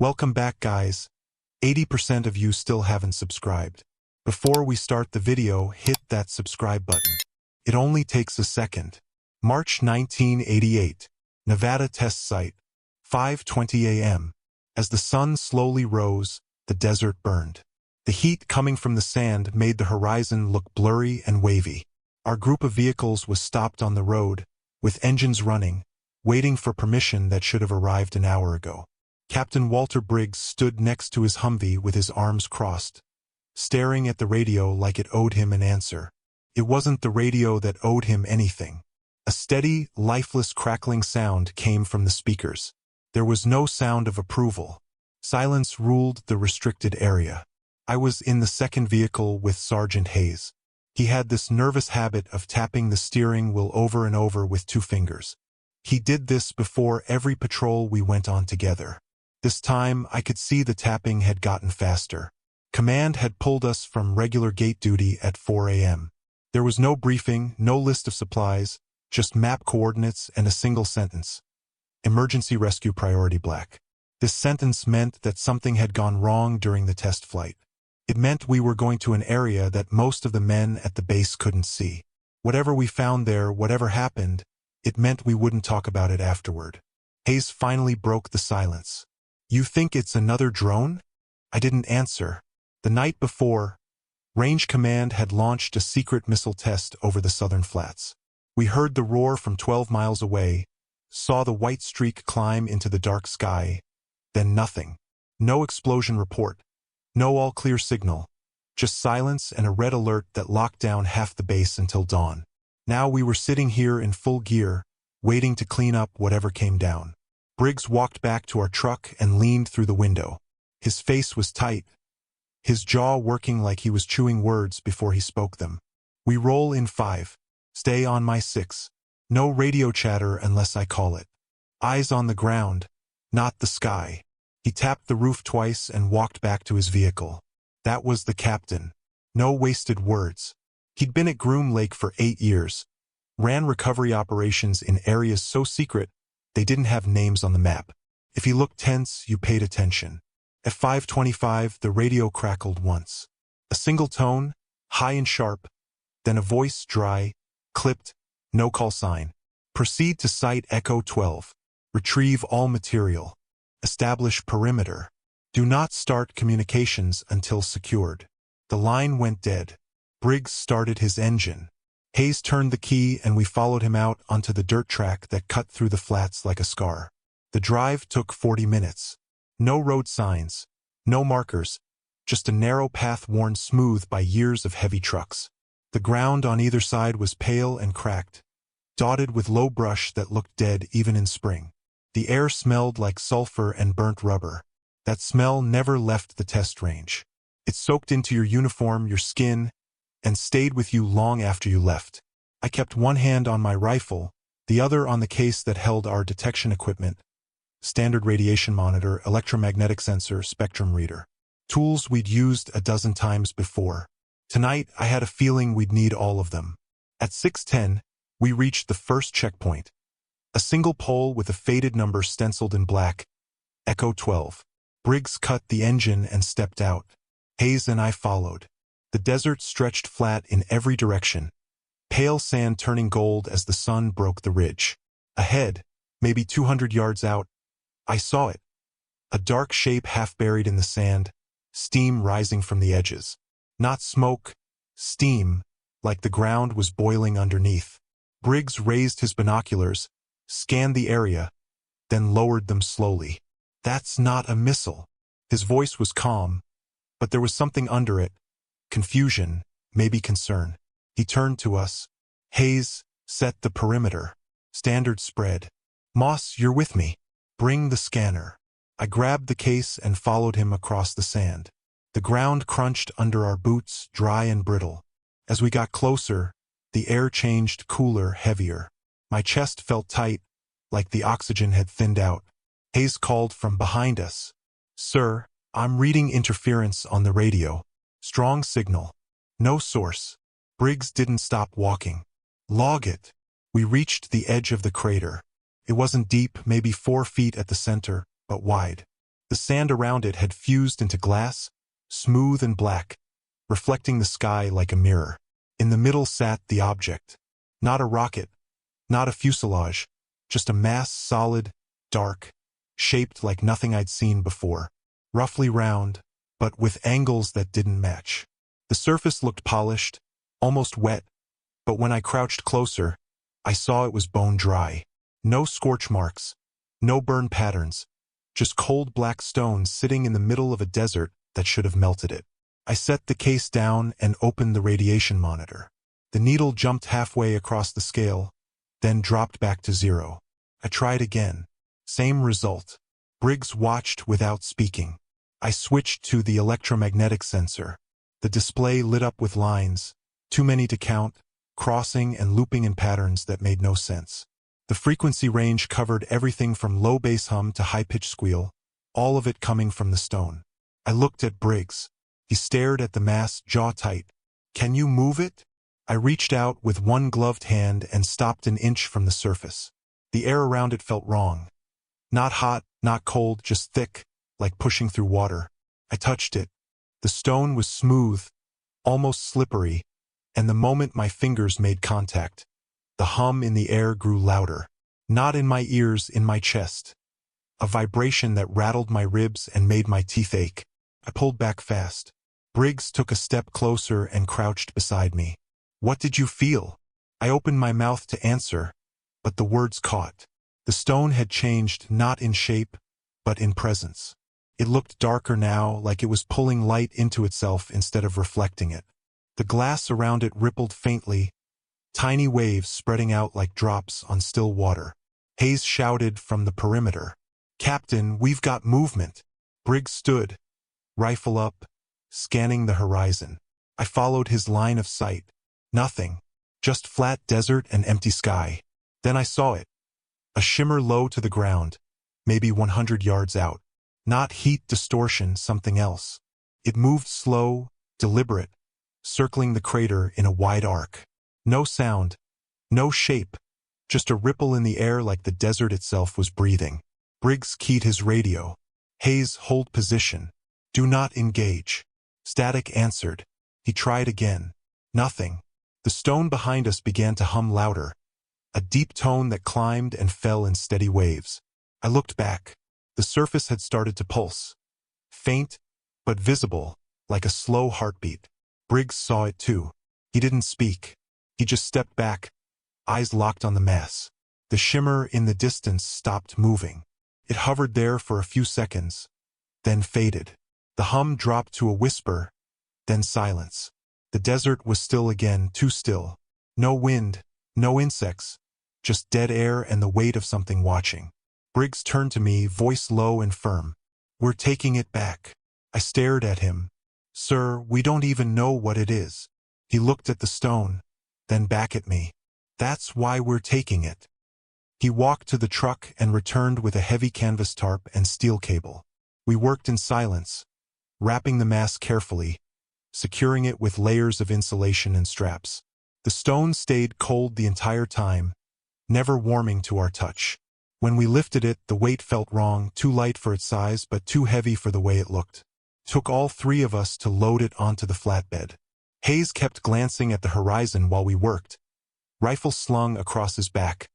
Welcome back, guys. 80% of you still haven't subscribed. Before we start the video, hit that subscribe button. It only takes a second. March 1988. Nevada test site. 5:20 a.m. As the sun slowly rose, the desert burned. The heat coming from the sand made the horizon look blurry and wavy. Our group of vehicles was stopped on the road, with engines running, waiting for permission that should have arrived an hour ago. Captain Walter Briggs stood next to his Humvee with his arms crossed, staring at the radio like it owed him an answer. It wasn't the radio that owed him anything. A steady, lifeless crackling sound came from the speakers. There was no sound of approval. Silence ruled the restricted area. I was in the second vehicle with Sergeant Hayes. He had this nervous habit of tapping the steering wheel over and over with 2 fingers. He did this before every patrol we went on together. This time, I could see the tapping had gotten faster. Command had pulled us from regular gate duty at 4 a.m. There was no briefing, no list of supplies, just map coordinates and a single sentence. Emergency rescue priority black. This sentence meant that something had gone wrong during the test flight. It meant we were going to an area that most of the men at the base couldn't see. Whatever we found there, whatever happened, it meant we wouldn't talk about it afterward. Hayes finally broke the silence. "You think it's another drone?" I didn't answer. The night before, Range Command had launched a secret missile test over the southern flats. We heard the roar from 12 miles away, saw the white streak climb into the dark sky, then nothing. No explosion report, no all-clear signal, just silence and a red alert that locked down half the base until dawn. Now we were sitting here in full gear, waiting to clean up whatever came down. Briggs walked back to our truck and leaned through the window. His face was tight, his jaw working like he was chewing words before he spoke them. "We roll in 5. Stay on my 6. No radio chatter unless I call it. Eyes on the ground, not the sky." He tapped the roof twice and walked back to his vehicle. That was the captain. No wasted words. He'd been at Groom Lake for 8 years, ran recovery operations in areas so secret they didn't have names on the map. If he looked tense, you paid attention. At 5:25, the radio crackled once. A single tone, high and sharp, then a voice, dry, clipped, no call sign. "Proceed to Site Echo 12. Retrieve all material. Establish perimeter. Do not start communications until secured." The line went dead. Briggs started his engine. Hayes turned the key and we followed him out onto the dirt track that cut through the flats like a scar. The drive took 40 minutes. No road signs, no markers, just a narrow path worn smooth by years of heavy trucks. The ground on either side was pale and cracked, dotted with low brush that looked dead even in spring. The air smelled like sulfur and burnt rubber. That smell never left the test range. It soaked into your uniform, your skin, and stayed with you long after you left. I kept one hand on my rifle, the other on the case that held our detection equipment: standard radiation monitor, electromagnetic sensor, spectrum reader. Tools we'd used a dozen times before. Tonight, I had a feeling we'd need all of them. At 6:10, we reached the first checkpoint. A single pole with a faded number stenciled in black: Echo 12. Briggs cut the engine and stepped out. Hayes and I followed. The desert stretched flat in every direction, pale sand turning gold as the sun broke the ridge. Ahead, maybe 200 yards out, I saw it. A dark shape half buried in the sand, steam rising from the edges. Not smoke, steam, like the ground was boiling underneath. Briggs raised his binoculars, scanned the area, then lowered them slowly. "That's not a missile." His voice was calm, but there was something under it. Confusion, maybe concern. He turned to us. "Hayes, set the perimeter. Standard spread. Moss, you're with me. Bring the scanner." I grabbed the case and followed him across the sand. The ground crunched under our boots, dry and brittle. As we got closer, the air changed cooler, heavier. My chest felt tight, like the oxygen had thinned out. Hayes called from behind us. "Sir, I'm reading interference on the radio. Strong signal. No source." Briggs didn't stop walking. "Log it." We reached the edge of the crater. It wasn't deep, maybe 4 feet at the center, but wide. The sand around it had fused into glass, smooth and black, reflecting the sky like a mirror. In the middle sat the object. Not a rocket, not a fuselage, just a mass, solid, dark, shaped like nothing I'd seen before. Roughly round, but with angles that didn't match. The surface looked polished, almost wet, but when I crouched closer, I saw it was bone dry. No scorch marks, no burn patterns, just cold black stone sitting in the middle of a desert that should have melted it. I set the case down and opened the radiation monitor. The needle jumped halfway across the scale, then dropped back to 0. I tried again. Same result. Briggs watched without speaking. I switched to the electromagnetic sensor. The display lit up with lines, too many to count, crossing and looping in patterns that made no sense. The frequency range covered everything from low bass hum to high-pitched squeal, all of it coming from the stone. I looked at Briggs. He stared at the mass, jaw tight. "Can you move it?" I reached out with one gloved hand and stopped an inch from the surface. The air around it felt wrong. Not hot, not cold, just thick, like pushing through water. I touched it. The stone was smooth, almost slippery, and the moment my fingers made contact, the hum in the air grew louder. Not in my ears, in my chest. A vibration that rattled my ribs and made my teeth ache. I pulled back fast. Briggs took a step closer and crouched beside me. "What did you feel?" I opened my mouth to answer, but the words caught. The stone had changed not in shape, but in presence. It looked darker now, like it was pulling light into itself instead of reflecting it. The glass around it rippled faintly, tiny waves spreading out like drops on still water. Hayes shouted from the perimeter, "Captain, we've got movement." Briggs stood, rifle up, scanning the horizon. I followed his line of sight. Nothing, just flat desert and empty sky. Then I saw it. A shimmer low to the ground, maybe 100 yards out. Not heat distortion, something else. It moved slow, deliberate, circling the crater in a wide arc. No sound, no shape, just a ripple in the air like the desert itself was breathing. Briggs keyed his radio. "Hayes, hold position. Do not engage." Static answered. He tried again. Nothing. The stone behind us began to hum louder, a deep tone that climbed and fell in steady waves. I looked back. The surface had started to pulse. Faint, but visible, like a slow heartbeat. Briggs saw it too. He didn't speak. He just stepped back, eyes locked on the mass. The shimmer in the distance stopped moving. It hovered there for a few seconds, then faded. The hum dropped to a whisper, then silence. The desert was still again, too still. No wind, no insects, just dead air and the weight of something watching. Briggs turned to me, voice low and firm. "We're taking it back." I stared at him. "Sir, we don't even know what it is." He looked at the stone, then back at me. "That's why we're taking it." He walked to the truck and returned with a heavy canvas tarp and steel cable. We worked in silence, wrapping the mass carefully, securing it with layers of insulation and straps. The stone stayed cold the entire time, never warming to our touch. When we lifted it, the weight felt wrong, too light for its size, but too heavy for the way it looked. It took all three of us to load it onto the flatbed. Hayes kept glancing at the horizon while we worked, rifle slung across his back,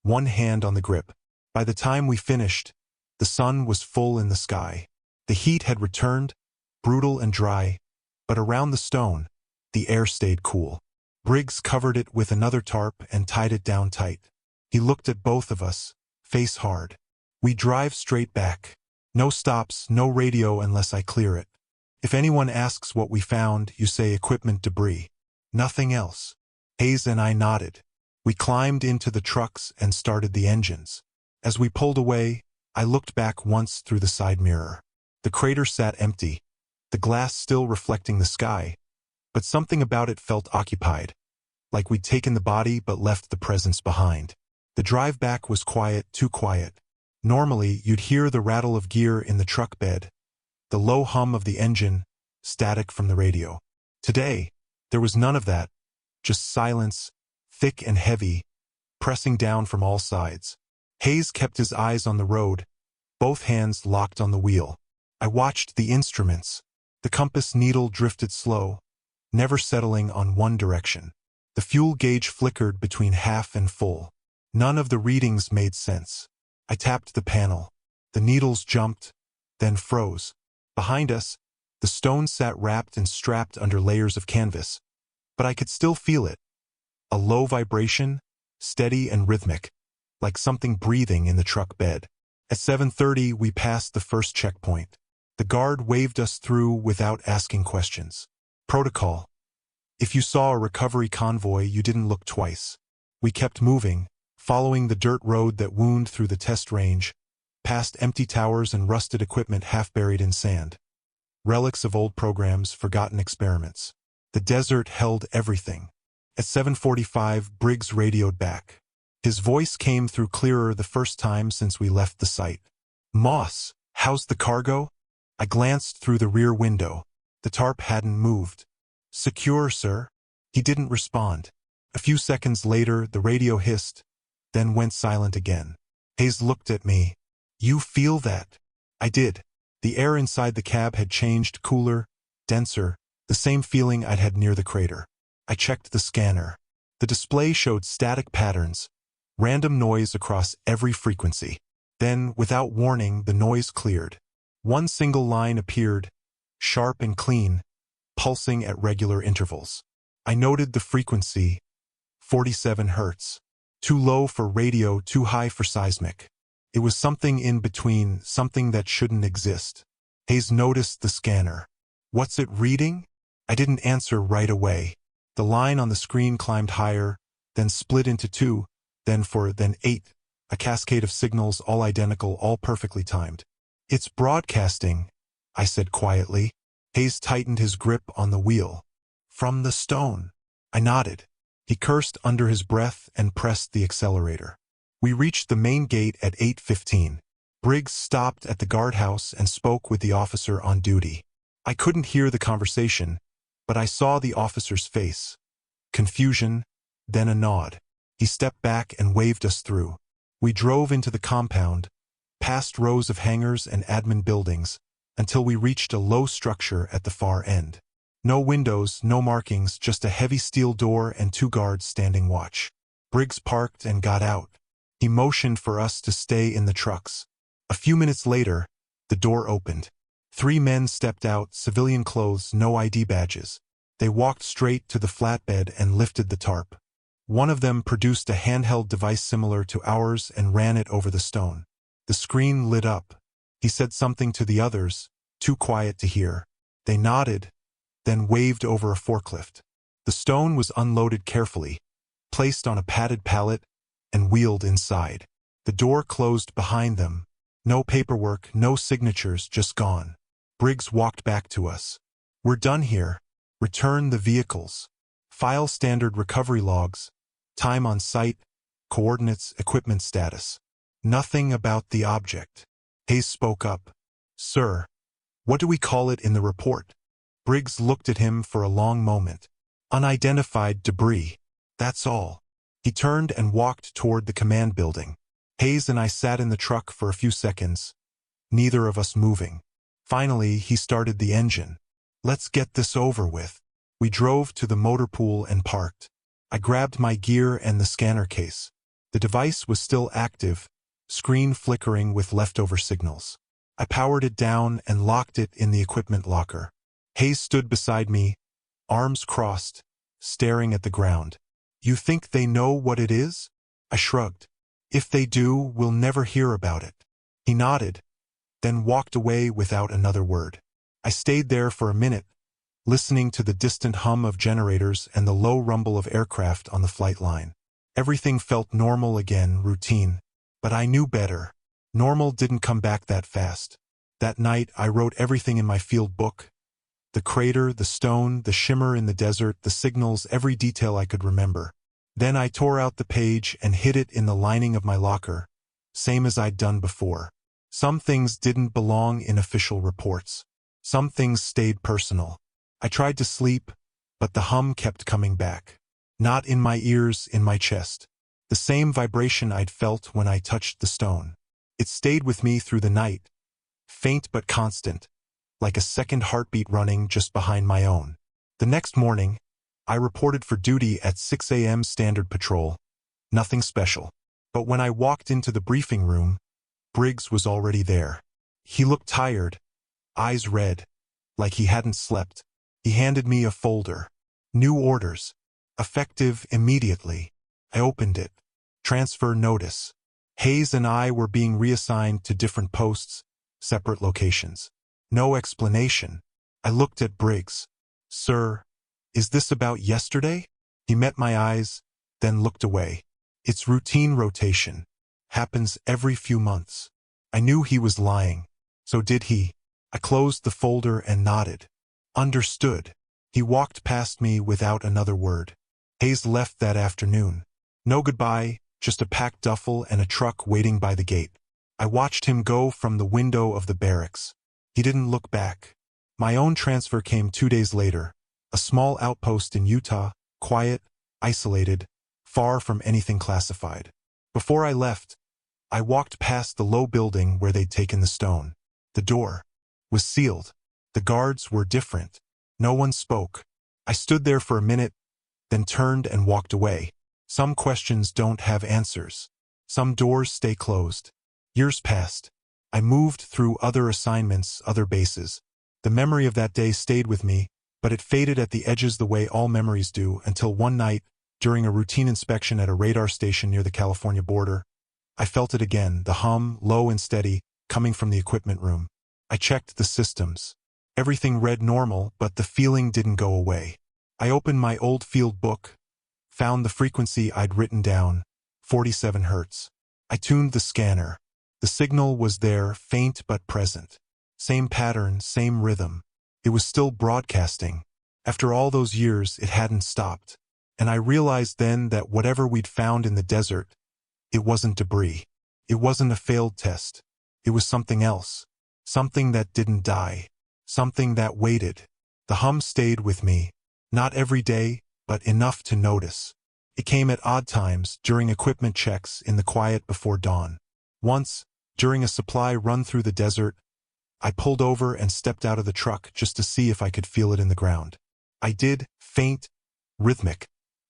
one hand on the grip. By the time we finished, the sun was full in the sky. The heat had returned, brutal and dry, but around the stone, the air stayed cool. Briggs covered it with another tarp and tied it down tight. He looked at both of us, face hard. "We drive straight back. No stops, no radio unless I clear it. If anyone asks what we found, you say equipment debris. Nothing else." Hayes and I nodded. We climbed into the trucks and started the engines. As we pulled away, I looked back once through the side mirror. The crater sat empty, the glass still reflecting the sky, but something about it felt occupied, like we'd taken the body but left the presence behind. The drive back was quiet, too quiet. Normally, you'd hear the rattle of gear in the truck bed, the low hum of the engine, static from the radio. Today, there was none of that, just silence, thick and heavy, pressing down from all sides. Hayes kept his eyes on the road, both hands locked on the wheel. I watched the instruments. The compass needle drifted slow, never settling on one direction. The fuel gauge flickered between half and full. None of the readings made sense. I tapped the panel. The needles jumped, then froze. Behind us, the stone sat wrapped and strapped under layers of canvas, but I could still feel it. A low vibration, steady and rhythmic, like something breathing in the truck bed. At 7:30, we passed the first checkpoint. The guard waved us through without asking questions. Protocol. If you saw a recovery convoy, you didn't look twice. We kept moving, following the dirt road that wound through the test range, past empty towers and rusted equipment half buried in sand. Relics of old programs, forgotten experiments. The desert held everything. At 7:45, Briggs radioed back. His voice came through clearer the first time since we left the site. "Moss, how's the cargo?" I glanced through the rear window. The tarp hadn't moved. "Secure, sir." He didn't respond. A few seconds later, the radio hissed, then went silent again. Hayes looked at me. "You feel that?" I did. The air inside the cab had changed, cooler, denser, the same feeling I'd had near the crater. I checked the scanner. The display showed static patterns, random noise across every frequency. Then, without warning, the noise cleared. One single line appeared, sharp and clean, pulsing at regular intervals. I noted the frequency, 47 hertz. Too low for radio, too high for seismic. It was something in between, something that shouldn't exist. Hayes noticed the scanner. "What's it reading?" I didn't answer right away. The line on the screen climbed higher, then split into two, then four, then 8, a cascade of signals, all identical, all perfectly timed. "It's broadcasting," I said quietly. Hayes tightened his grip on the wheel. "From the stone." I nodded. He cursed under his breath and pressed the accelerator. We reached the main gate at 8:15. Briggs stopped at the guardhouse and spoke with the officer on duty. I couldn't hear the conversation, but I saw the officer's face. Confusion, then a nod. He stepped back and waved us through. We drove into the compound, past rows of hangars and admin buildings, until we reached a low structure at the far end. No windows, no markings, just a heavy steel door and 2 guards standing watch. Briggs parked and got out. He motioned for us to stay in the trucks. A few minutes later, the door opened. 3 men stepped out, civilian clothes, no ID badges. They walked straight to the flatbed and lifted the tarp. One of them produced a handheld device similar to ours and ran it over the stone. The screen lit up. He said something to the others, too quiet to hear. They nodded, then waved over a forklift. The stone was unloaded carefully, placed on a padded pallet, and wheeled inside. The door closed behind them. No paperwork, no signatures, just gone. Briggs walked back to us. "We're done here. Return the vehicles. File standard recovery logs, time on site, coordinates, equipment status. Nothing about the object." Hayes spoke up. "Sir, what do we call it in the report?" Briggs looked at him for a long moment. "Unidentified debris. That's all." He turned and walked toward the command building. Hayes and I sat in the truck for a few seconds, neither of us moving. Finally, he started the engine. "Let's get this over with." We drove to the motor pool and parked. I grabbed my gear and the scanner case. The device was still active, screen flickering with leftover signals. I powered it down and locked it in the equipment locker. Hayes stood beside me, arms crossed, staring at the ground. "You think they know what it is?" I shrugged. "If they do, we'll never hear about it." He nodded, then walked away without another word. I stayed there for a minute, listening to the distant hum of generators and the low rumble of aircraft on the flight line. Everything felt normal again, routine. But I knew better. Normal didn't come back that fast. That night, I wrote everything in my field book. The crater, the stone, the shimmer in the desert, the signals, every detail I could remember. Then I tore out the page and hid it in the lining of my locker, same as I'd done before. Some things didn't belong in official reports. Some things stayed personal. I tried to sleep, but the hum kept coming back. Not in my ears, in my chest. The same vibration I'd felt when I touched the stone. It stayed with me through the night, faint but constant, like a second heartbeat running just behind my own. The next morning, I reported for duty at 6 a.m. standard patrol. Nothing special. But when I walked into the briefing room, Briggs was already there. He looked tired, eyes red, like he hadn't slept. He handed me a folder. New orders. Effective immediately. I opened it. Transfer notice. Hayes and I were being reassigned to different posts, separate locations. No explanation. I looked at Briggs. Sir, is this about yesterday? He met my eyes, then looked away. It's routine rotation. Happens every few months. I knew he was lying. So did he. I closed the folder and nodded. Understood. He walked past me without another word. Hayes left that afternoon. No goodbye, just a packed duffel and a truck waiting by the gate. I watched him go from the window of the barracks. He didn't look back. My own transfer came 2 days later. A small outpost in Utah, quiet, isolated, far from anything classified. Before I left, I walked past the low building where they'd taken the stone. The door was sealed. The guards were different. No one spoke. I stood there for a minute, then turned and walked away. Some questions don't have answers. Some doors stay closed. Years passed. I moved through other assignments, other bases. The memory of that day stayed with me, but it faded at the edges the way all memories do until one night, during a routine inspection at a radar station near the California border, I felt it again, the hum, low and steady, coming from the equipment room. I checked the systems. Everything read normal, but the feeling didn't go away. I opened my old field book, found the frequency I'd written down, 47 Hz. I tuned the scanner. The signal was there, faint but present. Same pattern, same rhythm. It was still broadcasting. After all those years, it hadn't stopped. And I realized then that whatever we'd found in the desert, it wasn't debris. It wasn't a failed test. It was something else. Something that didn't die. Something that waited. The hum stayed with me. Not every day, but enough to notice. It came at odd times, during equipment checks in the quiet before dawn. Once, during a supply run through the desert, I pulled over and stepped out of the truck just to see if I could feel it in the ground. I did, faint, rhythmic,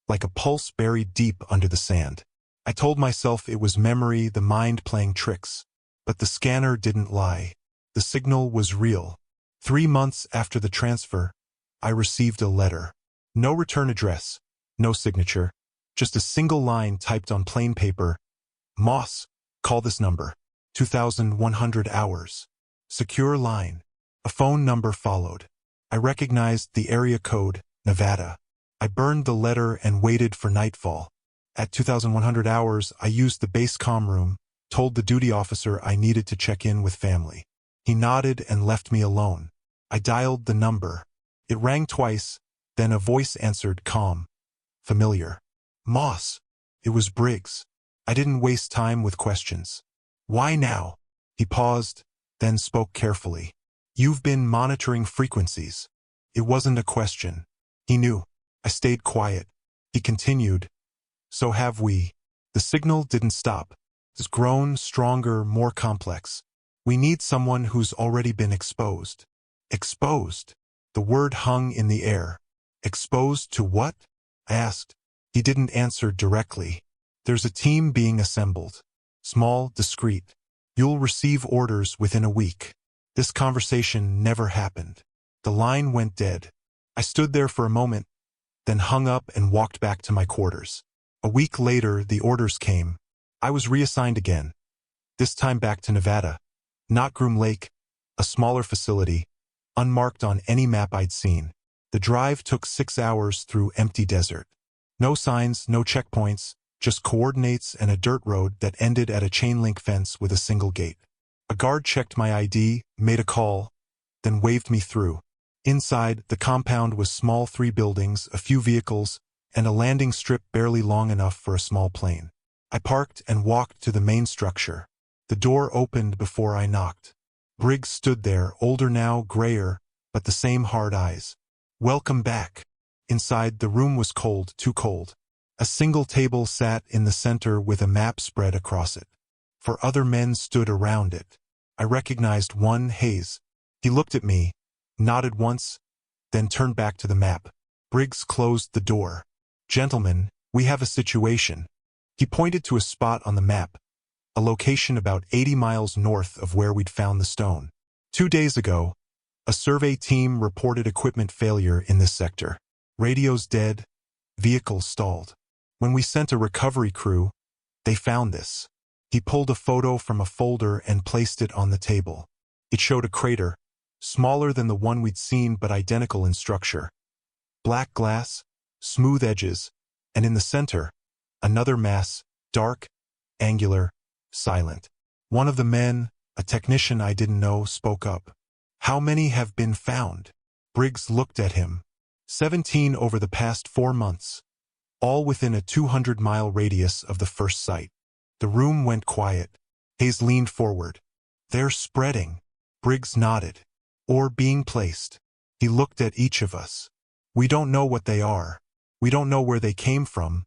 like a pulse buried deep under the sand. I told myself it was memory, the mind playing tricks. But the scanner didn't lie. The signal was real. 3 months after the transfer, I received a letter. No return address, no signature, just a single line typed on plain paper. Moss, call this number. 2,100 hours. Secure line. A phone number followed. I recognized the area code, Nevada. I burned the letter and waited for nightfall. At 2,100 hours, I used the base comm room, told the duty officer I needed to check in with family. He nodded and left me alone. I dialed the number. It rang twice, then a voice answered, calm, familiar. Moss. It was Briggs. I didn't waste time with questions. Why now? He paused, then spoke carefully. You've been monitoring frequencies. It wasn't a question. He knew. I stayed quiet. He continued. So have we. The signal didn't stop. It's grown stronger, more complex. We need someone who's already been exposed. Exposed. The word hung in the air. Exposed to what? I asked. He didn't answer directly. There's a team being assembled. Small, discreet. You'll receive orders within a week. This conversation never happened. The line went dead. I stood there for a moment, then hung up and walked back to my quarters. A week later, the orders came. I was reassigned again. This time back to Nevada. Not Groom Lake, a smaller facility, unmarked on any map I'd seen. The drive took 6 hours through empty desert. No signs, no checkpoints, just coordinates and a dirt road that ended at a chain-link fence with a single gate. A guard checked my ID, made a call, then waved me through. Inside, the compound was small 3 buildings, a few vehicles, and a landing strip barely long enough for a small plane. I parked and walked to the main structure. The door opened before I knocked. Briggs stood there, older now, grayer, but the same hard eyes. Welcome back. Inside, the room was cold, too cold. A single table sat in the center with a map spread across it. 4 other men stood around it. I recognized one, Hayes. He looked at me, nodded once, then turned back to the map. Briggs closed the door. "Gentlemen, we have a situation." He pointed to a spot on the map, a location about 80 miles north of where we'd found the stone. 2 days ago, a survey team reported equipment failure in this sector. Radios dead, vehicles stalled. When we sent a recovery crew, they found this. He pulled a photo from a folder and placed it on the table. It showed a crater, smaller than the one we'd seen but identical in structure. Black glass, smooth edges, and in the center, another mass, dark, angular, silent. One of the men, a technician I didn't know, spoke up. "How many have been found?" Briggs looked at him. 17 over the past 4 months, all within a 200-mile radius of the first site. The room went quiet. Hayes leaned forward. "They're spreading." Briggs nodded. "Or being placed." He looked at each of us. "We don't know what they are. We don't know where they came from,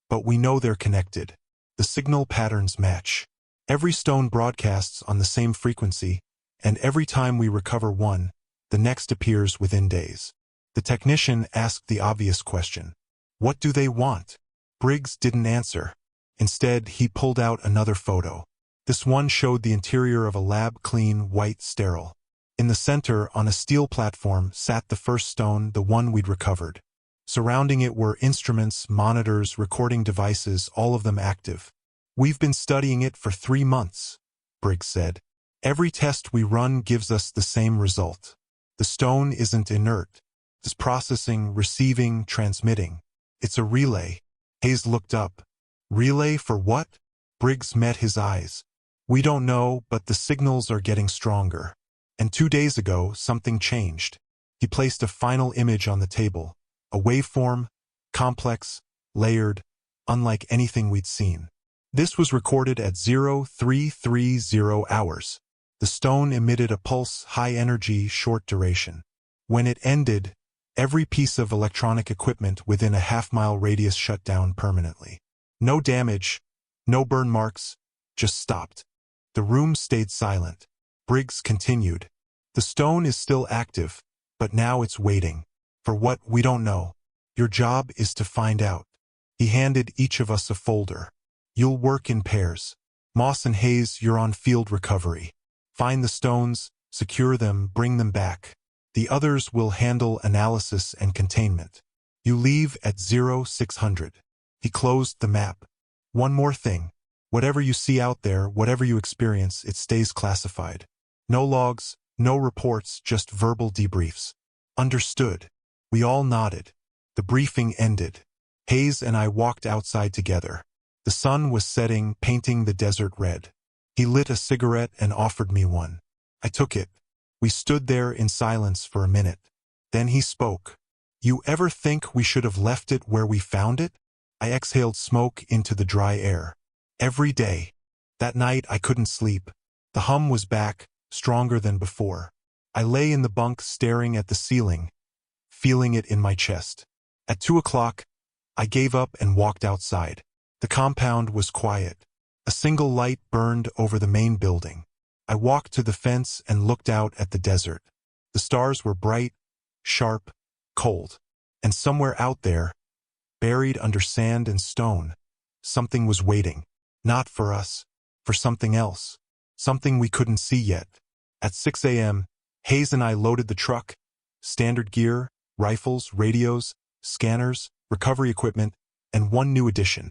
but we know they're connected. The signal patterns match. Every stone broadcasts on the same frequency, and every time we recover one, the next appears within days." The technician asked the obvious question. "What do they want?" Briggs didn't answer. Instead, he pulled out another photo. This one showed the interior of a lab-clean, white sterile. In the center, on a steel platform, sat the first stone, the one we'd recovered. Surrounding it were instruments, monitors, recording devices, all of them active. "We've been studying it for 3 months," Briggs said. "Every test we run gives us the same result. The stone isn't inert. It's processing, receiving, transmitting. It's a relay." Hayes looked up. "Relay for what?" Briggs met his eyes. "We don't know, but the signals are getting stronger. And 2 days ago, something changed." He placed a final image on the table, a waveform, complex, layered, unlike anything we'd seen. This was recorded at 0330 hours. The stone emitted a pulse, high energy, short duration. When it ended, every piece of electronic equipment within a half-mile radius shut down permanently. No damage, no burn marks, just stopped. The room stayed silent. Briggs continued. "The stone is still active, but now it's waiting. For what, we don't know. Your job is to find out." He handed each of us a folder. "You'll work in pairs. Moss and Hayes, you're on field recovery. Find the stones, secure them, bring them back. The others will handle analysis and containment. You leave at 0600. He closed the map. "One more thing. Whatever you see out there, whatever you experience, it stays classified. No logs, no reports, just verbal debriefs." "Understood." We all nodded. The briefing ended. Hayes and I walked outside together. The sun was setting, painting the desert red. He lit a cigarette and offered me one. I took it. We stood there in silence for a minute. Then he spoke. "You ever think we should have left it where we found it?" I exhaled smoke into the dry air. "Every day." That night I couldn't sleep. The hum was back, stronger than before. I lay in the bunk staring at the ceiling, feeling it in my chest. At 2 o'clock, I gave up and walked outside. The compound was quiet. A single light burned over the main building. I walked to the fence and looked out at the desert. The stars were bright, sharp, cold. And somewhere out there, buried under sand and stone, something was waiting. Not for us, for something else. Something we couldn't see yet. At 6 a.m., Hayes and I loaded the truck. Standard gear, rifles, radios, scanners, recovery equipment, and one new addition.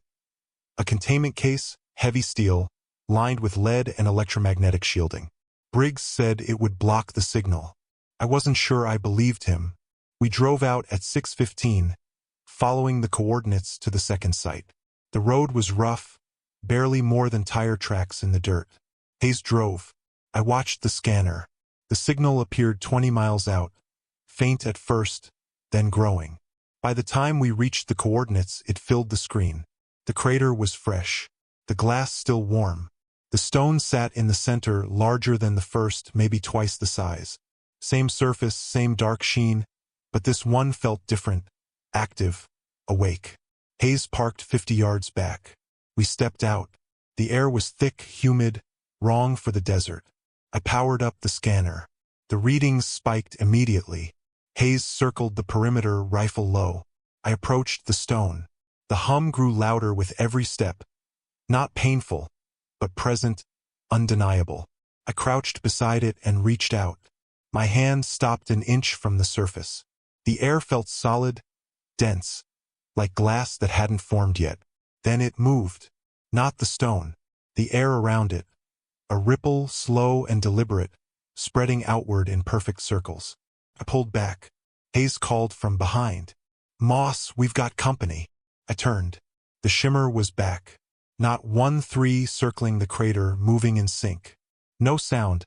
A containment case, heavy steel, lined with lead and electromagnetic shielding. Briggs said it would block the signal. I wasn't sure I believed him. We drove out at 6:15, following the coordinates to the second site. The road was rough, barely more than tire tracks in the dirt. Hayes drove. I watched the scanner. The signal appeared 20 miles out, faint at first, then growing. By the time we reached the coordinates, it filled the screen. The crater was fresh, the glass still warm. The stone sat in the center, larger than the first, maybe twice the size. Same surface, same dark sheen, but this one felt different, active, awake. Hayes parked 50 yards back. We stepped out. The air was thick, humid, wrong for the desert. I powered up the scanner. The readings spiked immediately. Hayes circled the perimeter, rifle low. I approached the stone. The hum grew louder with every step. Not painful, but present, undeniable. I crouched beside it and reached out. My hand stopped an inch from the surface. The air felt solid, dense, like glass that hadn't formed yet. Then it moved. Not the stone. The air around it. A ripple, slow and deliberate, spreading outward in perfect circles. I pulled back. Hayes called from behind. "Moss, we've got company." I turned. The shimmer was back. Not 1-3 circling the crater, moving in sync. No sound.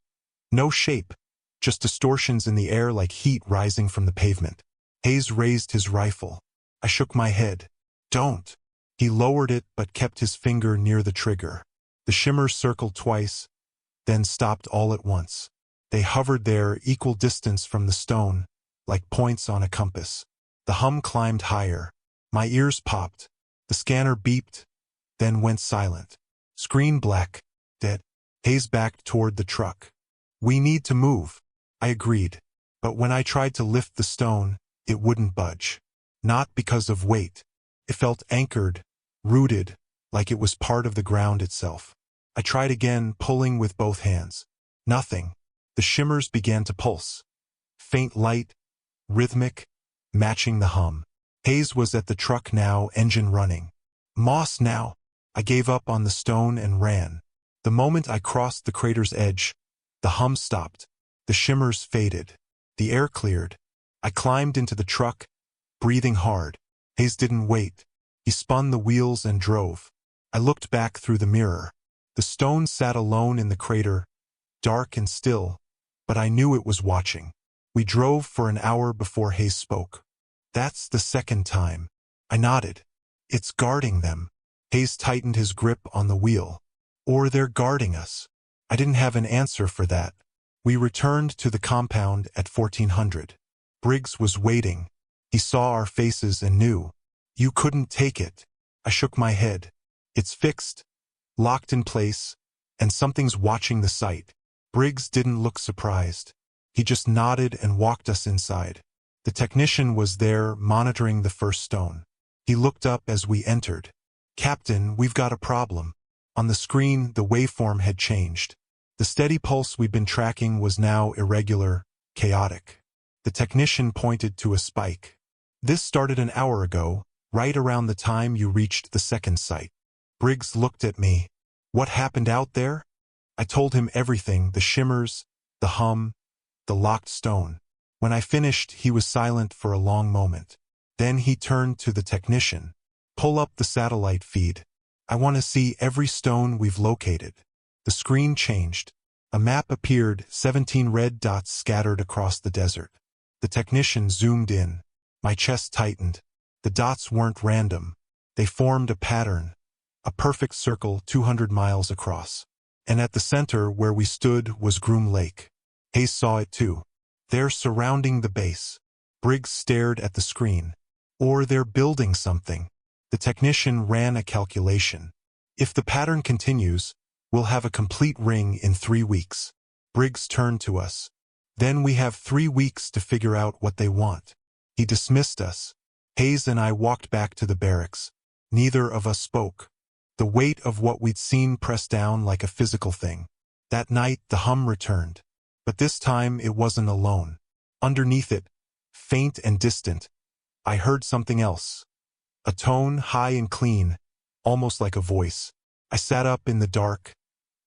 No shape. Just distortions in the air like heat rising from the pavement. Hayes raised his rifle. I shook my head. "Don't." He lowered it but kept his finger near the trigger. The shimmer circled twice, then stopped all at once. They hovered there, equal distance from the stone, like points on a compass. The hum climbed higher. My ears popped. The scanner beeped, then went silent. Screen black. Dead. Hayes backed toward the truck. "We need to move." I agreed. But when I tried to lift the stone, it wouldn't budge. Not because of weight. It felt anchored, rooted, like it was part of the ground itself. I tried again, pulling with both hands. Nothing. The shimmers began to pulse. Faint light, rhythmic, matching the hum. Hayes was at the truck now, engine running. "Moss now." I gave up on the stone and ran. The moment I crossed the crater's edge, the hum stopped. The shimmers faded. The air cleared. I climbed into the truck, breathing hard. Hayes didn't wait. He spun the wheels and drove. I looked back through the mirror. The stone sat alone in the crater, dark and still, but I knew it was watching. We drove for an hour before Hayes spoke. "That's the second time." I nodded. "It's guarding them." Hayes tightened his grip on the wheel. "Or they're guarding us." I didn't have an answer for that. We returned to the compound at 1400. Briggs was waiting. He saw our faces and knew. "You couldn't take it." I shook my head. "It's fixed, locked in place, and something's watching the site." Briggs didn't look surprised. He just nodded and walked us inside. The technician was there, monitoring the first stone. He looked up as we entered. "Captain, we've got a problem." On the screen, the waveform had changed. The steady pulse we'd been tracking was now irregular, chaotic. The technician pointed to a spike. "This started an hour ago, right around the time you reached the second site." Briggs looked at me. "What happened out there?" I told him everything, the shimmers, the hum, the locked stone. When I finished, he was silent for a long moment. Then he turned to the technician. "Pull up the satellite feed. I want to see every stone we've located." The screen changed. A map appeared, 17 red dots scattered across the desert. The technician zoomed in. My chest tightened. The dots weren't random. They formed a pattern, a perfect circle 200 miles across. And at the center, where we stood, was Groom Lake. Hayes saw it too. "They're surrounding the base." Briggs stared at the screen. "Or they're building something." The technician ran a calculation. "If the pattern continues, we'll have a complete ring in 3 weeks." Briggs turned to us. "Then we have 3 weeks to figure out what they want." He dismissed us. Hayes and I walked back to the barracks. Neither of us spoke. The weight of what we'd seen pressed down like a physical thing. That night, the hum returned. But this time, it wasn't alone. Underneath it, faint and distant, I heard something else. A tone, high and clean, almost like a voice. I sat up in the dark,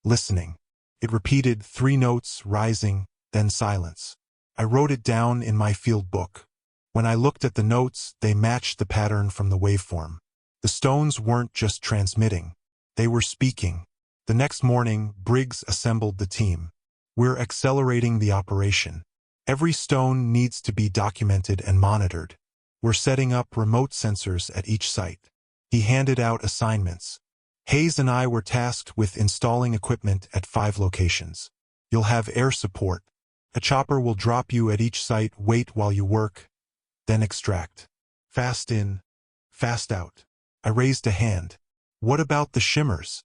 listening. It repeated 3 notes, rising, then silence. I wrote it down in my field book. When I looked at the notes, they matched the pattern from the waveform. The stones weren't just transmitting. They were speaking. The next morning, Briggs assembled the team. "We're accelerating the operation. Every stone needs to be documented and monitored. We're setting up remote sensors at each site." He handed out assignments. Hayes and I were tasked with installing equipment at 5 locations. "You'll have air support. A chopper will drop you at each site, wait while you work, then extract. Fast in, fast out." I raised a hand. "What about the shimmers?"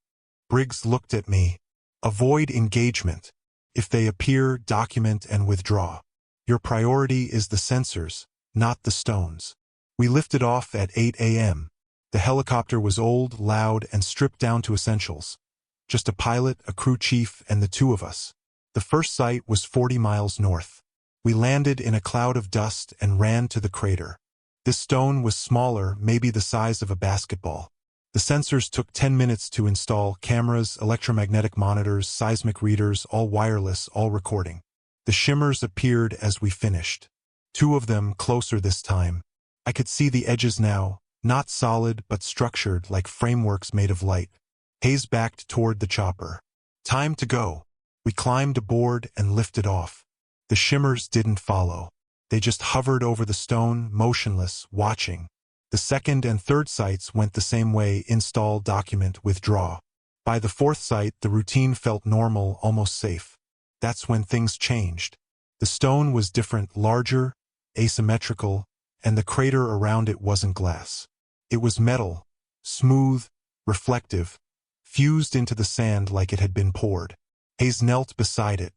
Briggs looked at me. "Avoid engagement. If they appear, document and withdraw. Your priority is the sensors, not the stones. We lifted off at 8 a.m. The helicopter was old, loud, and stripped down to essentials. Just a pilot, a crew chief, and the two of us. The first site was 40 miles north. We landed in a cloud of dust and ran to the crater. This stone was smaller, maybe the size of a basketball. The sensors took 10 minutes to install: cameras, electromagnetic monitors, seismic readers, all wireless, all recording. The shimmers appeared as we finished. Two of them closer this time. I could see the edges now, not solid but structured like frameworks made of light. Hayes backed toward the chopper. Time to go. We climbed aboard and lifted off. The shimmers didn't follow. They just hovered over the stone, motionless, watching. The second and third sites went the same way: install, document, withdraw. By the fourth site, the routine felt normal, almost safe. That's when things changed. The stone was different, larger, asymmetrical, and the crater around it wasn't glass. It was metal, smooth, reflective, fused into the sand like it had been poured. Hayes knelt beside it.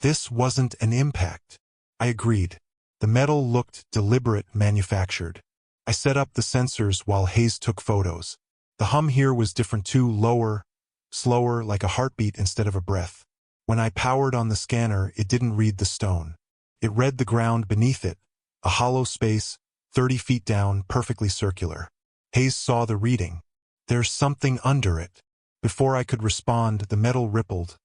This wasn't an impact. I agreed. The metal looked deliberate, manufactured. I set up the sensors while Hayes took photos. The hum here was different too, lower, slower, like a heartbeat instead of a breath. When I powered on the scanner, it didn't read the stone. It read the ground beneath it, a hollow space, 30 feet down, perfectly circular. Hayes saw the reading. There's something under it. Before I could respond, the metal rippled.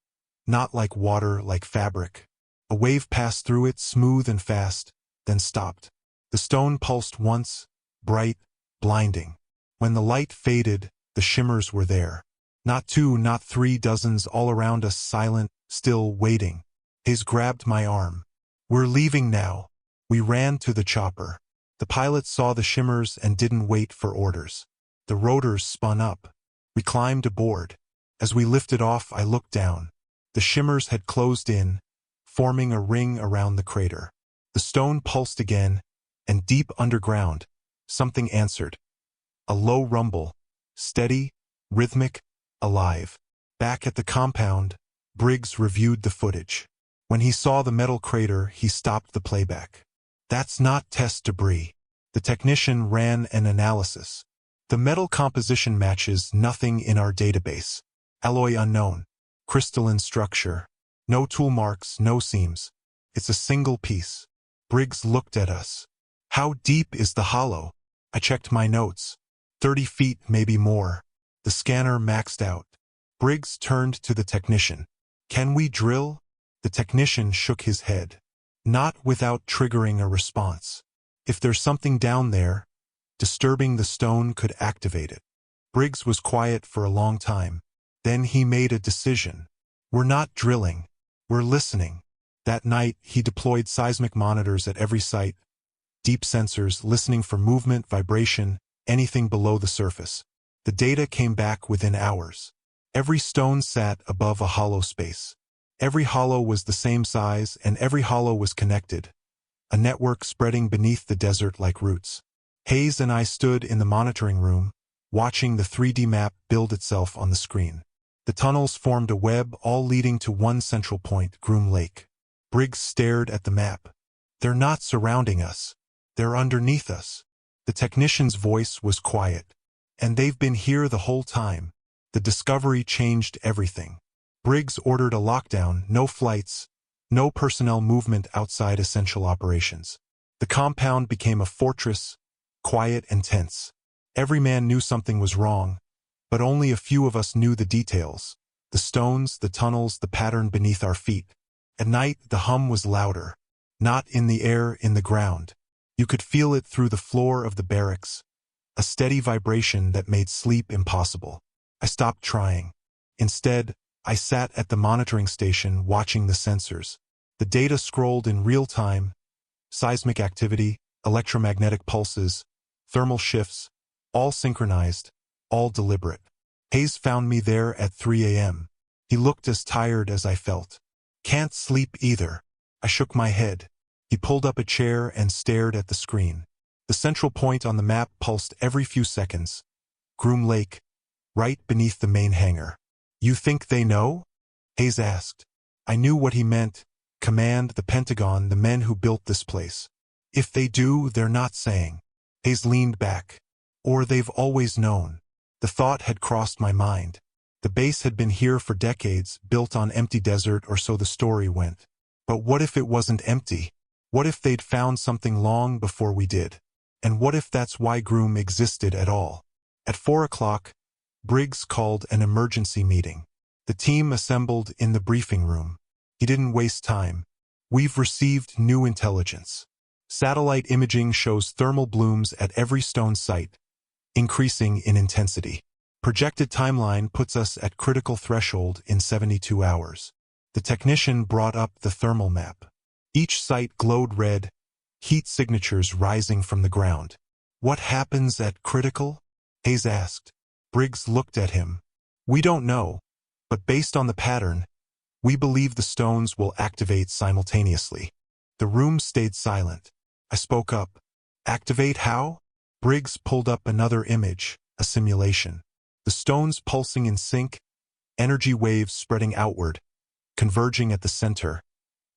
Not like water, like fabric. A wave passed through it, smooth and fast, then stopped. The stone pulsed once, bright, blinding. When the light faded, the shimmers were there. Not two, not three, dozens all around us, silent, still, waiting. Hayes grabbed my arm. We're leaving now. We ran to the chopper. The pilot saw the shimmers and didn't wait for orders. The rotors spun up. We climbed aboard. As we lifted off, I looked down. The shimmers had closed in, forming a ring around the crater. The stone pulsed again, and deep underground, something answered. A low rumble, steady, rhythmic, alive. Back at the compound, Briggs reviewed the footage. When he saw the metal crater, he stopped the playback. That's not test debris. The technician ran an analysis. The metal composition matches nothing in our database. Alloy unknown. Crystalline structure. No tool marks, no seams. It's a single piece. Briggs looked at us. How deep is the hollow? I checked my notes. 30 feet, maybe more. The scanner maxed out. Briggs turned to the technician. Can we drill? The technician shook his head. Not without triggering a response. If there's something down there, disturbing the stone could activate it. Briggs was quiet for a long time. Then he made a decision. We're not drilling. We're listening. That night, he deployed seismic monitors at every site. Deep sensors, listening for movement, vibration, anything below the surface. The data came back within hours. Every stone sat above a hollow space. Every hollow was the same size, and every hollow was connected. A network spreading beneath the desert like roots. Hayes and I stood in the monitoring room, watching the 3D map build itself on the screen. The tunnels formed a web, all leading to one central point, Groom Lake. Briggs stared at the map. They're not surrounding us. They're underneath us. The technician's voice was quiet. And they've been here the whole time. The discovery changed everything. Briggs ordered a lockdown, no flights, no personnel movement outside essential operations. The compound became a fortress, quiet and tense. Every man knew something was wrong, but only a few of us knew the details. The stones, the tunnels, the pattern beneath our feet. At night, the hum was louder. Not in the air, in the ground. You could feel it through the floor of the barracks. A steady vibration that made sleep impossible. I stopped trying. Instead, I sat at the monitoring station watching the sensors. The data scrolled in real time. Seismic activity, electromagnetic pulses, thermal shifts, all synchronized, all deliberate. Hayes found me there at 3 a.m. He looked as tired as I felt. Can't sleep either. I shook my head. He pulled up a chair and stared at the screen. The central point on the map pulsed every few seconds. Groom Lake, right beneath the main hangar. You think they know? Hayes asked. I knew what he meant. Command the Pentagon, the men who built this place. If they do, they're not saying. Hayes leaned back. Or they've always known. The thought had crossed my mind. The base had been here for decades, built on empty desert, or so the story went. But what if it wasn't empty? What if they'd found something long before we did? And what if that's why Groom existed at all? At 4 o'clock, Briggs called an emergency meeting. The team assembled in the briefing room. He didn't waste time. We've received new intelligence. Satellite imaging shows thermal blooms at every stone site, increasing in intensity. Projected timeline puts us at critical threshold in 72 hours. The technician brought up the thermal map. Each site glowed red, heat signatures rising from the ground. What happens at critical? Hayes asked. Briggs looked at him. We don't know, but based on the pattern, we believe the stones will activate simultaneously. The room stayed silent. I spoke up. Activate how? Briggs pulled up another image, a simulation. The stones pulsing in sync, energy waves spreading outward, converging at the center.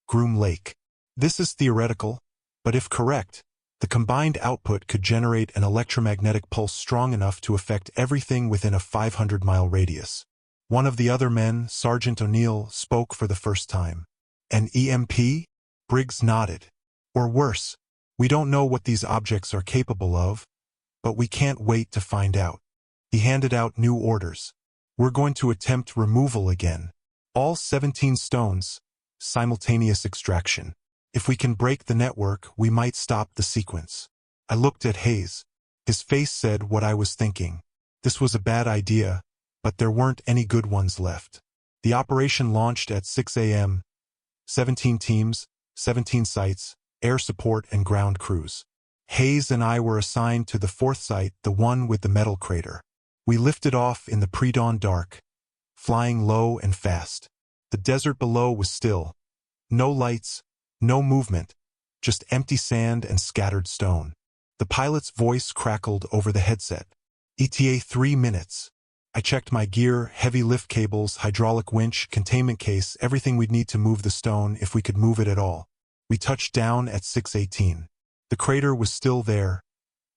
Groom Lake. This is theoretical, but if correct, the combined output could generate an electromagnetic pulse strong enough to affect everything within a 500-mile radius. One of the other men, Sergeant O'Neill, spoke for the first time. An EMP? Briggs nodded. Or worse, we don't know what these objects are capable of, but we can't wait to find out. He handed out new orders. We're going to attempt removal again. All 17 stones, simultaneous extraction. If we can break the network, we might stop the sequence. I looked at Hayes. His face said what I was thinking. This was a bad idea, but there weren't any good ones left. The operation launched at 6 a.m. 17 teams, 17 sites, air support and ground crews. Hayes and I were assigned to the fourth site, the one with the metal crater. We lifted off in the pre-dawn dark, flying low and fast. The desert below was still. No lights, no movement, just empty sand and scattered stone. The pilot's voice crackled over the headset. ETA 3 minutes. I checked my gear, heavy lift cables, hydraulic winch, containment case, everything we'd need to move the stone if we could move it at all. We touched down at 6:18. The crater was still there,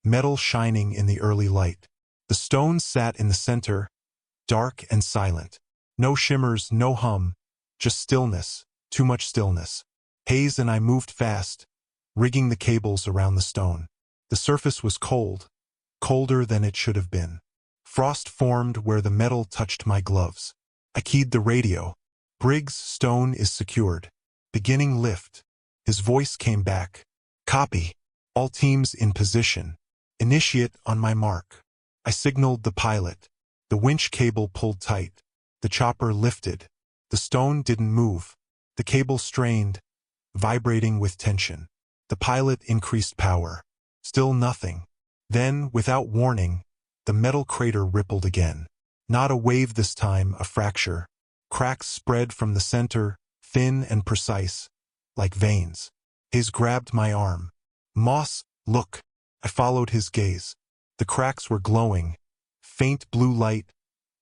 metal shining in the early light. The stone sat in the center, dark and silent. No shimmers, no hum, just stillness, too much stillness. Hayes and I moved fast, rigging the cables around the stone. The surface was cold, colder than it should have been. Frost formed where the metal touched my gloves. I keyed the radio. Briggs, stone is secured. Beginning lift. His voice came back. Copy. All teams in position. Initiate on my mark. I signaled the pilot. The winch cable pulled tight. The chopper lifted. The stone didn't move. The cable strained, vibrating with tension. The pilot increased power. Still nothing. Then, without warning, the metal crater rippled again. Not a wave this time, a fracture. Cracks spread from the center, thin and precise, like veins. Hayes grabbed my arm. Moss, look. I followed his gaze. The cracks were glowing, faint blue light,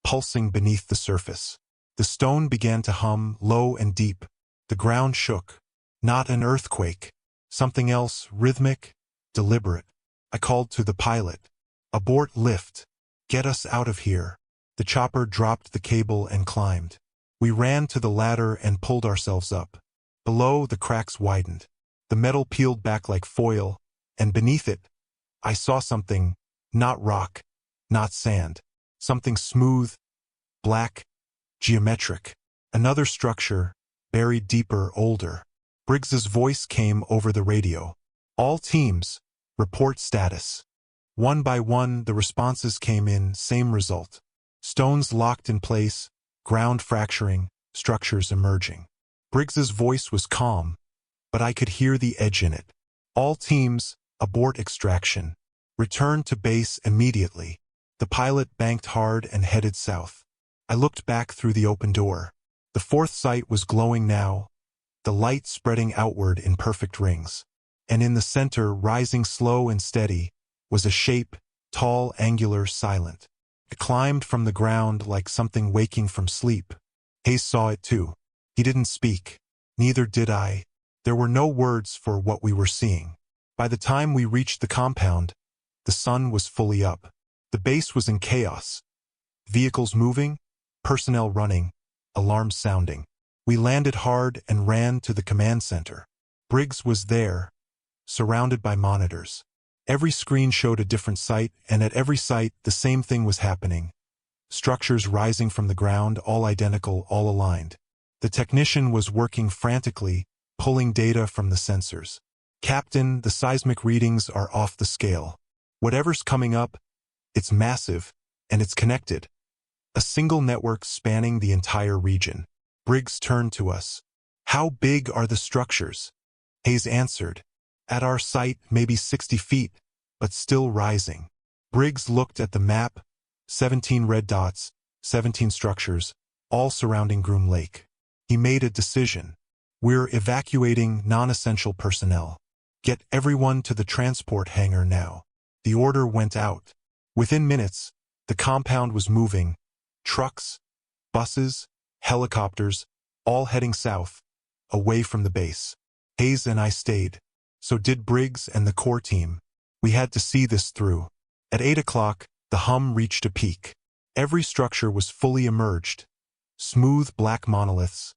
pulsing beneath the surface. The stone began to hum, low and deep. The ground shook. Not an earthquake. Something else, rhythmic, deliberate. I called to the pilot. Abort lift. Get us out of here. The chopper dropped the cable and climbed. We ran to the ladder and pulled ourselves up. Below, the cracks widened. The metal peeled back like foil, and beneath it, I saw something, not rock, not sand. Something smooth, black, geometric. Another structure, buried deeper, older. Briggs's voice came over the radio. All teams, report status. One by one, the responses came in, same result. Stones locked in place, ground fracturing, structures emerging. Briggs's voice was calm, but I could hear the edge in it. All teams, abort extraction. Return to base immediately. The pilot banked hard and headed south. I looked back through the open door. The fourth site was glowing now, the light spreading outward in perfect rings. And in the center, rising slow and steady, was a shape, tall, angular, silent. It climbed from the ground like something waking from sleep. Hayes saw it too. He didn't speak. Neither did I. There were no words for what we were seeing. By the time we reached the compound, the sun was fully up. The base was in chaos. Vehicles moving, personnel running, alarms sounding. We landed hard and ran to the command center. Briggs was there, surrounded by monitors. Every screen showed a different site, and at every site the same thing was happening. Structures rising from the ground, all identical, all aligned. The technician was working frantically, pulling data from the sensors. "Captain, the seismic readings are off the scale. Whatever's coming up, it's massive, and it's connected. A single network spanning the entire region." Briggs turned to us. "How big are the structures?" Hayes answered. "At our site, maybe 60 feet, but still rising." Briggs looked at the map, 17 red dots, 17 structures, all surrounding Groom Lake. He made a decision. "We're evacuating non-essential personnel. Get everyone to the transport hangar now." The order went out. Within minutes, the compound was moving. Trucks, buses, helicopters, all heading south, away from the base. Hayes and I stayed. So did Briggs and the core team. We had to see this through. At 8 o'clock, the hum reached a peak. Every structure was fully emerged. Smooth black monoliths,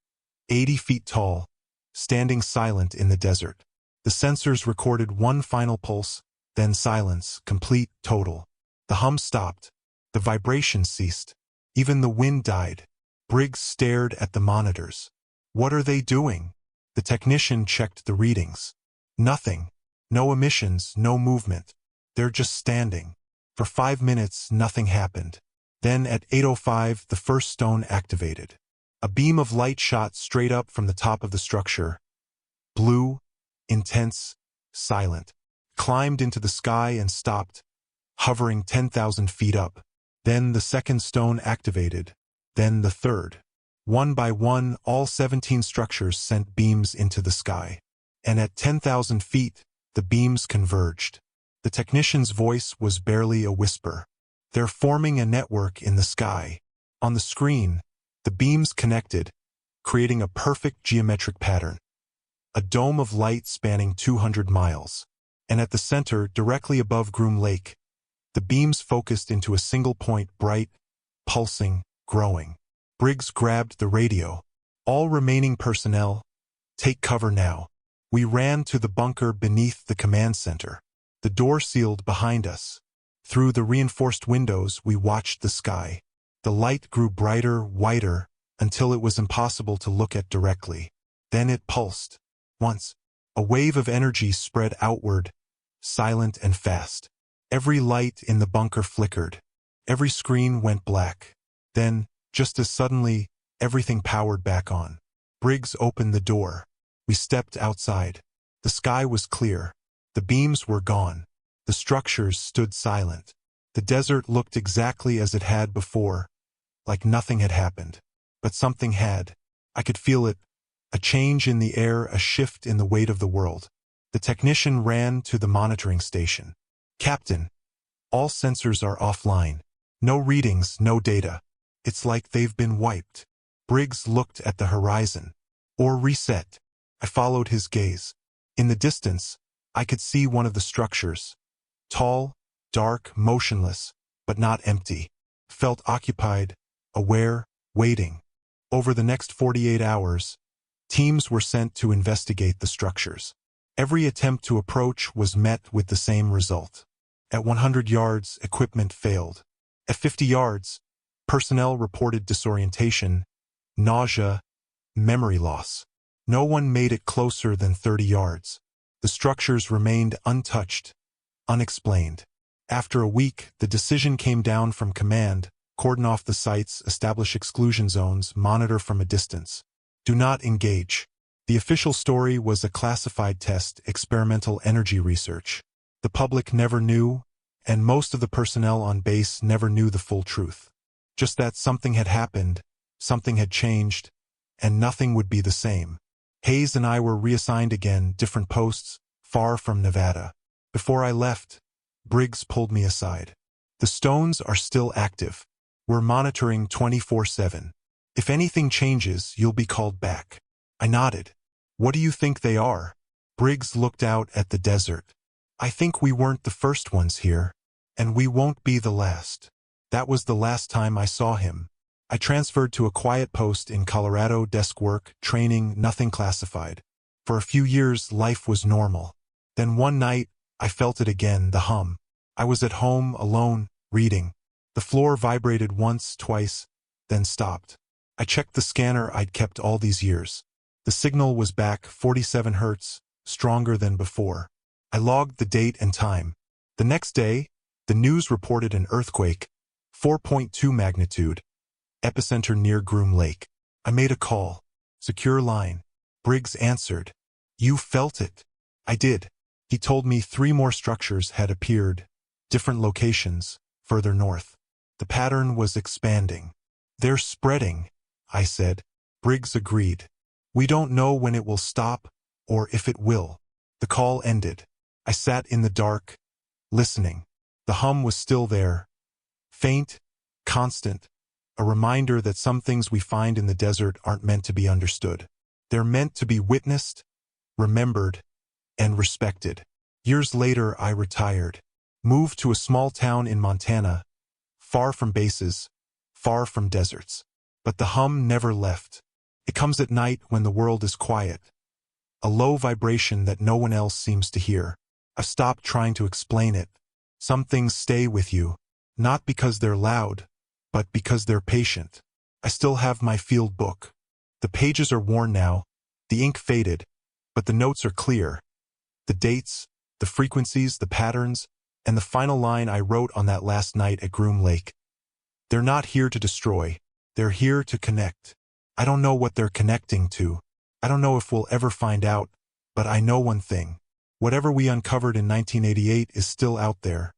80 feet tall, standing silent in the desert. The sensors recorded one final pulse, then silence, complete, total. The hum stopped. The vibration ceased. Even the wind died. Briggs stared at the monitors. "What are they doing?" The technician checked the readings. "Nothing. No emissions, no movement. They're just standing." For 5 minutes, nothing happened. Then at 8:05, the first stone activated. A beam of light shot straight up from the top of the structure. Blue, intense, silent. Climbed into the sky and stopped, hovering 10,000 feet up. Then the second stone activated. Then the third. One by one, all 17 structures sent beams into the sky. And at 10,000 feet, the beams converged. The technician's voice was barely a whisper. "They're forming a network in the sky." On the screen, the beams connected, creating a perfect geometric pattern. A dome of light spanning 200 miles. And at the center, directly above Groom Lake, the beams focused into a single point, bright, pulsing, growing. Briggs grabbed the radio. "All remaining personnel, take cover now." We ran to the bunker beneath the command center. The door sealed behind us. Through the reinforced windows, we watched the sky. The light grew brighter, whiter, until it was impossible to look at directly. Then it pulsed. Once, a wave of energy spread outward, silent and fast. Every light in the bunker flickered. Every screen went black. Then, just as suddenly, everything powered back on. Briggs opened the door. We stepped outside. The sky was clear. The beams were gone. The structures stood silent. The desert looked exactly as it had before, like nothing had happened. But something had. I could feel it. A change in the air, a shift in the weight of the world. The technician ran to the monitoring station. "Captain, all sensors are offline. No readings, no data. It's like they've been wiped." Briggs looked at the horizon. "Or reset." I followed his gaze. In the distance, I could see one of the structures. Tall, dark, motionless, but not empty. Felt occupied, aware, waiting. Over the next 48 hours, teams were sent to investigate the structures. Every attempt to approach was met with the same result. At 100 yards, equipment failed. At 50 yards, personnel reported disorientation, nausea, memory loss. No one made it closer than 30 yards. The structures remained untouched, unexplained. After a week, the decision came down from command: cordon off the sites, establish exclusion zones, monitor from a distance. Do not engage. The official story was a classified test, experimental energy research. The public never knew, and most of the personnel on base never knew the full truth. Just that something had happened, something had changed, and nothing would be the same. Hayes and I were reassigned again, different posts, far from Nevada. Before I left, Briggs pulled me aside. "The stones are still active. We're monitoring 24/7. If anything changes, you'll be called back. I nodded. What do you think they are? Briggs looked out at the desert. I think we weren't the first ones here, and we won't be the last. That was the last time I saw him. I transferred to a quiet post in Colorado, desk work, training, nothing classified. For a few years, life was normal. Then one night, I felt it again, the hum. I was at home, alone, reading. The floor vibrated once, twice, then stopped. I checked the scanner I'd kept all these years. The signal was back, 47 hertz, stronger than before. I logged the date and time. The next day, the news reported an earthquake, 4.2 magnitude, epicenter near Groom Lake. I made a call. Secure line. Briggs answered. You felt it. I did. He told me 3 more structures had appeared, different locations, further north. The pattern was expanding. They're spreading, I said. Briggs agreed. We don't know when it will stop, or if it will. The call ended. I sat in the dark, listening. The hum was still there. Faint, constant, a reminder that some things we find in the desert aren't meant to be understood. They're meant to be witnessed, remembered, and respected. Years later, I retired, moved to a small town in Montana, far from bases, far from deserts. But the hum never left. It comes at night when the world is quiet, a low vibration that no one else seems to hear. I've stopped trying to explain it. Some things stay with you, not because they're loud, but because they're patient. I still have my field book. The pages are worn now, the ink faded, but the notes are clear. The dates, the frequencies, the patterns, and the final line I wrote on that last night at Groom Lake. They're not here to destroy. They're here to connect. I don't know what they're connecting to. I don't know if we'll ever find out, but I know one thing. Whatever we uncovered in 1988 is still out there,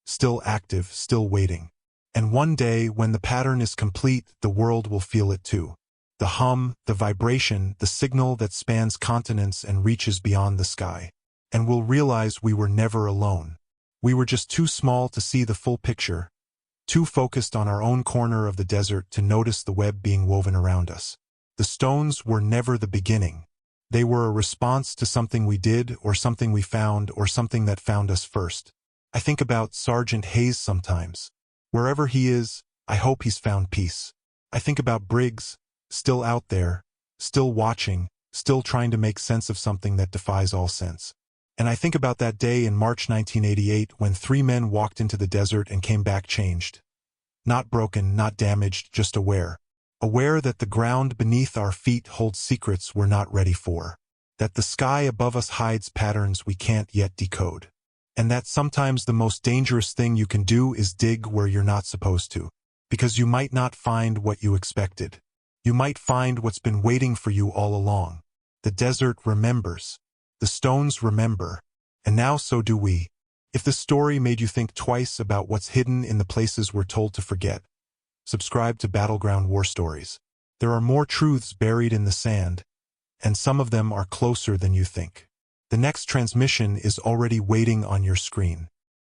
still active, still waiting. And one day, when the pattern is complete, the world will feel it too. The hum, the vibration, the signal that spans continents and reaches beyond the sky. And we'll realize we were never alone. We were just too small to see the full picture, too focused on our own corner of the desert to notice the web being woven around us. The stones were never the beginning. They were a response to something we did, or something we found, or something that found us first. I think about Sergeant Hayes sometimes. Wherever he is, I hope he's found peace. I think about Briggs, still out there, still watching, still trying to make sense of something that defies all sense. And I think about that day in March 1988 when 3 men walked into the desert and came back changed. Not broken, not damaged, just aware. Aware that the ground beneath our feet holds secrets we're not ready for. That the sky above us hides patterns we can't yet decode. And that sometimes the most dangerous thing you can do is dig where you're not supposed to. Because you might not find what you expected. You might find what's been waiting for you all along. The desert remembers. The stones remember. And now so do we. If the story made you think twice about what's hidden in the places we're told to forget, subscribe to Battleground War Stories. There are more truths buried in the sand, and some of them are closer than you think. The next transmission is already waiting on your screen.